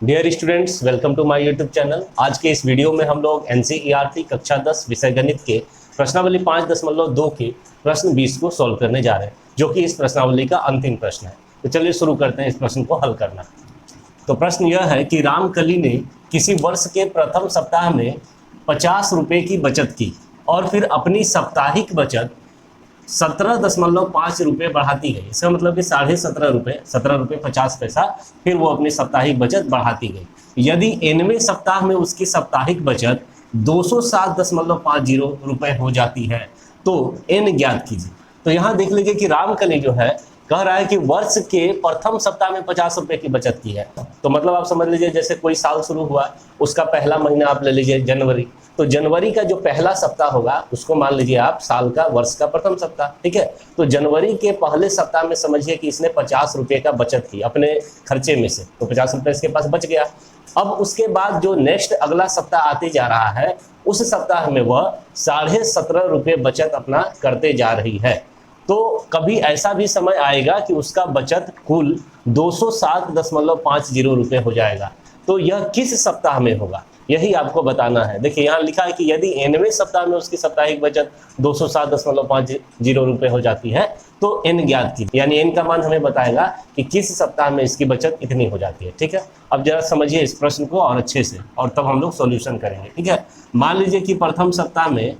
Dear students, welcome to my YouTube channel. आज के इस वीडियो में हम लोग एनसीईआरटी कक्षा 10 विषय गणित के प्रश्नावली 5.2 के प्रश्न 20 को सॉल्व करने जा रहे हैं, जो कि इस प्रश्नावली का अंतिम प्रश्न है। तो चलिए शुरू करते हैं इस प्रश्न को हल करना। तो प्रश्न यह है कि रामकली ने किसी वर्ष के प्रथम सप्ताह में 50 रुपये की बचत की और फिर अपनी साप्ताहिक बचत 17.5 रुपये बढ़ाती गई। इसका मतलब कि 17.5 रुपये 50 पैसा फिर वो अपनी साप्ताहिक बचत बढ़ाती गई। यदि एनवें सप्ताह में उसकी साप्ताहिक बचत 207.50 रुपये हो जाती है तो एन ज्ञात कीजिए। तो यहाँ देख लीजिए कि रामकली जो है कह रहा है कि वर्ष के प्रथम सप्ताह में 50 रुपये की बचत की है। तो मतलब आप समझ लीजिए जैसे कोई साल शुरू हुआ, उसका पहला महीना आप ले लीजिए जनवरी, तो जनवरी का जो पहला सप्ताह होगा उसको मान लीजिए आप साल का वर्ष का प्रथम सप्ताह। ठीक है, तो जनवरी के पहले सप्ताह में समझिए कि इसने 50 रुपये का बचत की अपने खर्चे में से, तो 50 रुपये इसके पास बच गया। अब उसके बाद जो नेक्स्ट अगला सप्ताह आते जा रहा है, उस सप्ताह में वह 17.5 रुपये बचत अपना करते जा रही है। तो कभी ऐसा भी समय आएगा कि उसका बचत कुल 207.50 रुपये हो जाएगा। तो यह किस सप्ताह में होगा, यही आपको बताना है। देखिए यहाँ लिखा है कि यदि एनवें सप्ताह में उसकी साप्ताहिक बचत 207.50 रुपये हो जाती है तो एन ज्ञात कीजिए, यानी एन का मान हमें बताएगा कि किस सप्ताह में इसकी बचत इतनी हो जाती है। ठीक है, अब जरा समझिए इस प्रश्न को और अच्छे से, और तब हम लोग सॉल्यूशन करेंगे। ठीक है, मान लीजिए कि प्रथम सप्ताह में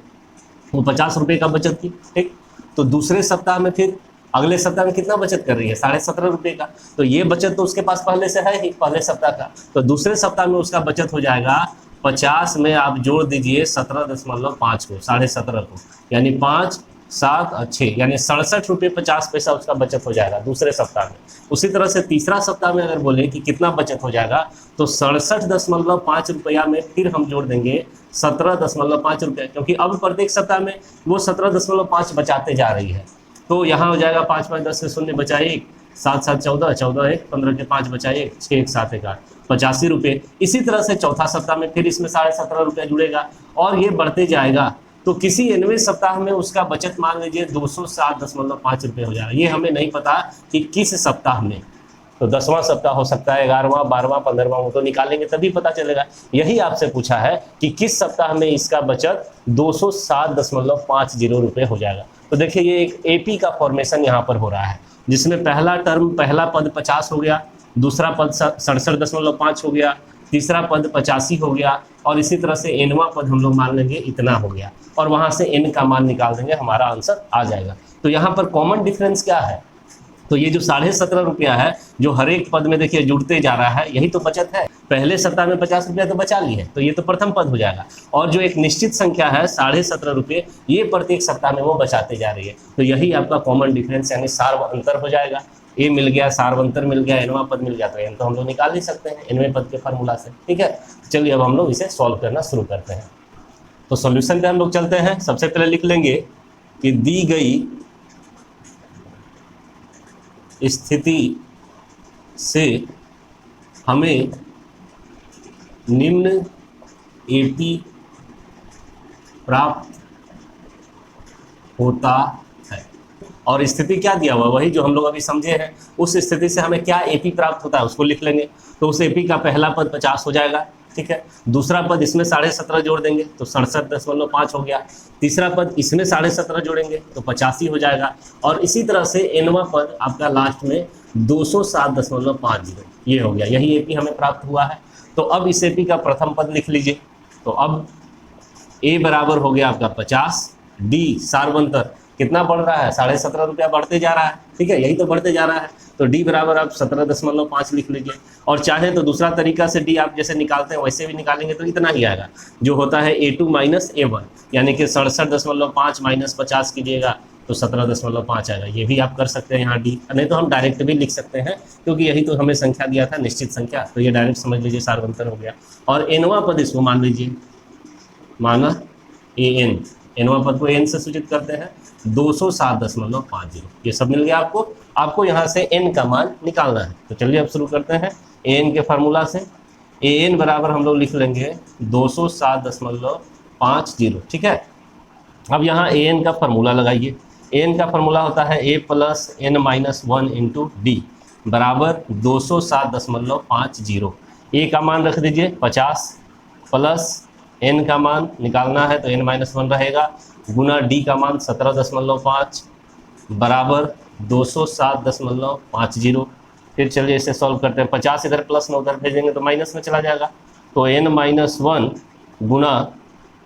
वो 50 रुपये का बचत की, ठीक, तो दूसरे सप्ताह में फिर अगले सप्ताह में कितना बचत कर रही है, 17.5 रुपये का। तो ये बचत तो उसके पास पहले से है ही, पहले सप्ताह का। तो दूसरे सप्ताह में उसका बचत हो जाएगा 50 में आप जोड़ दीजिए 17.5 को, 17.5 को, यानी 5, 7 और 6, यानी 67 रुपये 50 पैसा उसका बचत हो जाएगा दूसरे सप्ताह में। उसी तरह से तीसरा सप्ताह में अगर बोले कि कितना बचत हो जाएगा, तो 67.5 रुपया में फिर हम जोड़ देंगे 17.5 रुपये, क्योंकि अब प्रत्येक सप्ताह में वो 17.5 बचाते जा रही है। तो यहाँ हो जाएगा 5 5 10 से 0 बचा 1, 7 7 14, 14 1 15 के 5 बचा 1, 6 1 7 1 8, 85 रुपये। इसी तरह से चौथा सप्ताह में फिर इसमें 17.5 रुपये जुड़ेगा और ये बढ़ते जाएगा। तो किसी एनवें सप्ताह में उसका बचत मान लीजिए 207.5 रुपये हो जाएगा। ये हमें नहीं पता कि किस सप्ताह में, तो 10वां सप्ताह हो सकता है, 11वां, 12वां, 15वां, वो तो निकालेंगे तभी पता चलेगा। यही आपसे पूछा है कि किस सप्ताह में इसका बचत 207.50 रुपये हो जाएगा। तो देखिए ये एक एपी का फॉर्मेशन यहाँ पर हो रहा है, जिसमें पहला टर्म, पहला पद 50 हो गया, दूसरा पद 67.5 हो गया, तीसरा पद 85 हो गया, और इसी तरह से एनवां पद हम लोग मान लेंगे इतना हो गया, और वहाँ से एन का मान निकाल देंगे, हमारा आंसर आ जाएगा। तो यहाँ पर कॉमन डिफरेंस क्या है, तो ये जो 17.5 रुपया है जो हर एक पद में देखिए जुड़ते जा रहा है, यही तो बचत है। पहले सप्ताह में 50 रुपया तो बचा ली है, तो ये तो प्रथम पद हो जाएगा, और जो एक निश्चित संख्या है 17.5 रुपये, ये प्रत्येक सप्ताह में वो बचाते जा रही है। तो यही आपका कॉमन डिफरेंस यानी सार्व अंतर हो जाएगा। ए मिल गया, सार्वंतर मिल गया, एनवां पद मिल गया, तो एन तो हम लोग निकाल ही सकते हैं एनवें पद के फार्मूला से। ठीक है, चलिए अब हम लोग इसे सॉल्व करना शुरू करते हैं। तो सॉल्यूशन पे हम लोग चलते हैं। सबसे पहले लिख लेंगे कि दी गई स्थिति से हमें निम्न एपी प्राप्त होता है। और स्थिति क्या दिया हुआ, वही जो हम लोग अभी समझे हैं। उस स्थिति से हमें क्या एपी प्राप्त होता है उसको लिख लेंगे। तो उस एपी का पहला पद 50 हो जाएगा, ठीक है, दूसरा पद इसमें 17.5 जोड़ देंगे तो 67.5 हो गया, तीसरा पद इसमें 17.5 जोड़ेंगे तो 85 हो जाएगा, और इसी तरह से एनवा पद आपका लास्ट में 207.50 ये हो गया। यही एपी हमें प्राप्त हुआ है। तो अब इस एपी का प्रथम पद लिख लीजिए। तो अब ए बराबर हो गया आपका 50, डी सार्वंतर कितना बढ़ रहा है, 17.5 रुपया बढ़ते जा रहा है। ठीक है, यही तो बढ़ते जा रहा है। तो डी बराबर आप 17.5 लिख लीजिए, और चाहे तो दूसरा तरीका से डी आप जैसे निकालते हैं वैसे भी निकालेंगे तो इतना ही आएगा, जो होता है A2 माइनस A1, यानी कि 67.5 माइनस 50 कीजिएगा तो 17.5 आएगा। ये भी आप कर सकते हैं यहाँ डी, नहीं तो हम डायरेक्ट भी लिख सकते हैं, क्योंकि यही तो हमें संख्या दिया था, निश्चित संख्या, तो ये डायरेक्ट समझ लीजिए सार्वंतर हो गया। और एनवा पद इसको मान लीजिए, माना AN, एनवा पद को एन से सूचित करते हैं, 207.50, ये सब मिल गया आपको। आपको यहाँ से एन का मान निकालना है। तो चलिए अब शुरू करते हैं एन के फार्मूला से। एन बराबर हम लोग लिख लेंगे 207.50, ठीक है। अब यहाँ एन का फार्मूला लगाइए। एन का फार्मूला होता है a + n - 1 × d बराबर 207.50। ए का मान रख दीजिए 50 प्लस एन का मान निकालना है तो n-1 रहेगा, गुना डी का मान 17.5 बराबर 207.50। फिर चलिए इसे सॉल्व करते हैं। 50 इधर प्लस में उधर भेजेंगे तो माइनस में चला जाएगा, तो n-1 गुना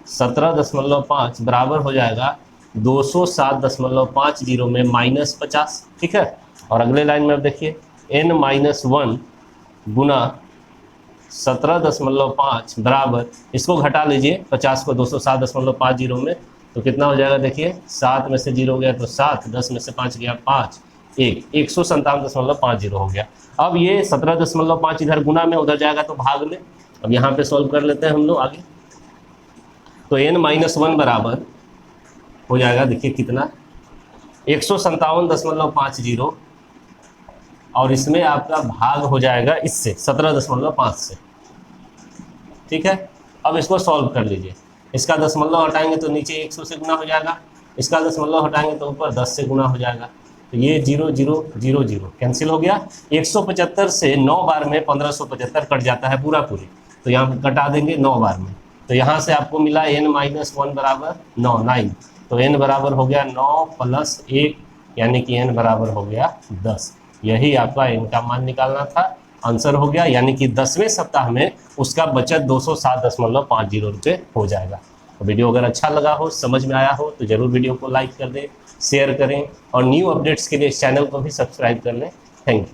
17.5 बराबर हो जाएगा 207.50 में -50। ठीक है, और अगले लाइन में अब देखिए n-1 गुना 17.5 बराबर, इसको घटा लीजिए 50 को 207.50 में, तो कितना हो जाएगा देखिए 7 में से 0 गया तो 7, 10 में से 5 गया 5, 157.50 हो गया। अब ये 17.5 इधर गुना में, उधर जाएगा तो भाग में। अब यहाँ पे सॉल्व कर लेते हैं हम लोग आगे, तो n-1 बराबर हो जाएगा देखिए कितना 157.50, और इसमें आपका भाग हो जाएगा इससे 17.5 से। ठीक है, अब इसको सॉल्व कर लीजिए। इसका दशमलव हटाएंगे तो नीचे 100 से गुना हो जाएगा, इसका दशमलव हटाएंगे तो ऊपर 10 से गुना हो जाएगा, तो ये 0 0 0 0 कैंसिल हो गया। 175 से 9 बार में 1575 कट जाता है पूरा पूरी, तो यहाँ कटा देंगे 9 बार में, तो यहाँ से आपको मिला n-1 बराबर 9, तो n बराबर हो गया 9 + 1, यानी कि n बराबर हो गया 10। यही आपका n का मान निकालना था, आंसर हो गया, यानी कि 10वें सप्ताह में उसका बचत 207.50 रुपये हो जाएगा। तो वीडियो अगर अच्छा लगा हो, समझ में आया हो, तो ज़रूर वीडियो को लाइक कर दें, शेयर करें, और न्यू अपडेट्स के लिए इस चैनल को भी सब्सक्राइब कर लें। Thank you.